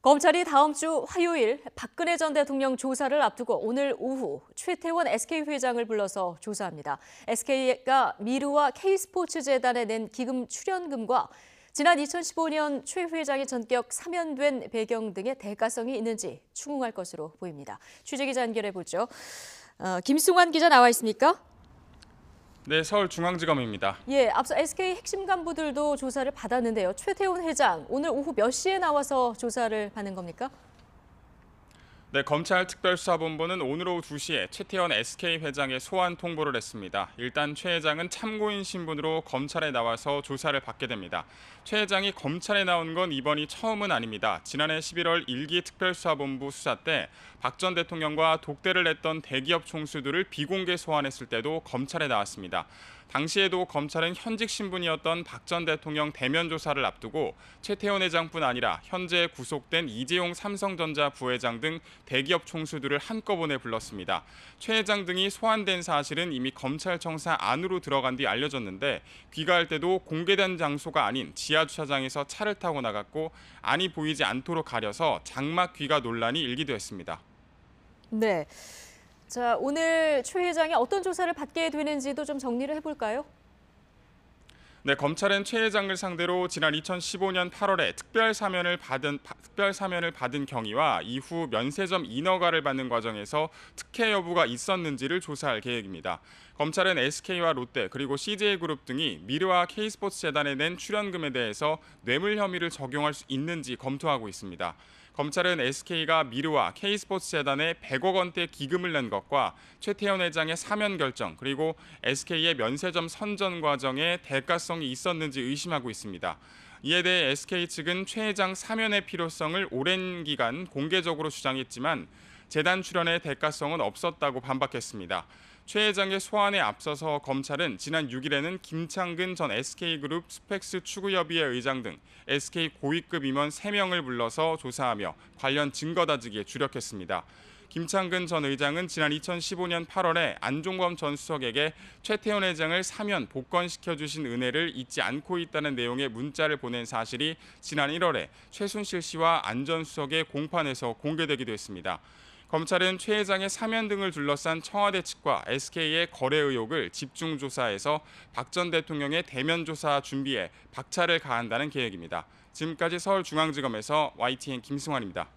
검찰이 다음 주 화요일 박근혜 전 대통령 조사를 앞두고 오늘 오후 최태원 SK회장을 불러서 조사합니다. SK가 미르와 K스포츠재단에 낸 기금 출연금과 지난 2015년 최 회장이 전격 사면된 배경 등의 대가성이 있는지 추궁할 것으로 보입니다. 취재기자 연결해보죠. 김승환 기자 나와 있습니까? 네, 서울중앙지검입니다. 예, 앞서 SK 핵심 간부들도 조사를 받았는데요. 최태원 회장, 오늘 오후 몇 시에 나와서 조사를 받는 겁니까? 네, 검찰 특별수사본부는 오늘 오후 2시에 최태원 SK 회장의 소환 통보를 했습니다. 일단 최 회장은 참고인 신분으로 검찰에 나와서 조사를 받게 됩니다. 최 회장이 검찰에 나온 건 이번이 처음은 아닙니다. 지난해 11월 1기 특별수사본부 수사 때 박 전 대통령과 독대를 했던 대기업 총수들을 비공개 소환했을 때도 검찰에 나왔습니다. 당시에도 검찰은 현직 신분이었던 박 전 대통령 대면 조사를 앞두고 최태원 회장뿐 아니라 현재 구속된 이재용 삼성전자 부회장 등 대기업 총수들을 한꺼번에 불렀습니다. 최 회장 등이 소환된 사실은 이미 검찰청사 안으로 들어간 뒤 알려졌는데 귀가할 때도 공개된 장소가 아닌 지하 주차장에서 차를 타고 나갔고 안이 보이지 않도록 가려서 장막 귀가 논란이 일기도 했습니다. 네. 자, 오늘 최 회장이 어떤 조사를 받게 되는지도 좀 정리를 해볼까요? 네, 검찰은 최 회장을 상대로 지난 2015년 8월에 특별 사면을 받은 경위와 이후 면세점 인허가를 받는 과정에서 특혜 여부가 있었는지를 조사할 계획입니다. 검찰은 SK와 롯데 그리고 CJ그룹 등이 미르와 K스포츠재단에 낸 출연금에 대해서 뇌물 혐의를 적용할 수 있는지 검토하고 있습니다. 검찰은 SK가 미르와 K스포츠재단에 100억 원대 기금을 낸 것과 최태원 회장의 사면 결정 그리고 SK의 면세점 선전 과정에 대가성이 있었는지 의심하고 있습니다. 이에 대해 SK 측은 최 회장 사면의 필요성을 오랜 기간 공개적으로 주장했지만 재단 출연의 대가성은 없었다고 반박했습니다. 최 회장의 소환에 앞서서 검찰은 지난 6일에는 김창근 전 SK그룹 스펙스 추구협의회 의장 등 SK 고위급 임원 3명을 불러서 조사하며 관련 증거 다지기에 주력했습니다. 김창근 전 의장은 지난 2015년 8월에 안종범 전 수석에게 최태원 회장을 사면 복권시켜 주신 은혜를 잊지 않고 있다는 내용의 문자를 보낸 사실이 지난 1월에 최순실 씨와 안 전 수석의 공판에서 공개되기도 했습니다. 검찰은 최 회장의 사면 등을 둘러싼 청와대 측과 SK의 거래 의혹을 집중 조사해서 박 전 대통령의 대면 조사 준비에 박차를 가한다는 계획입니다. 지금까지 서울중앙지검에서 YTN 김승환입니다.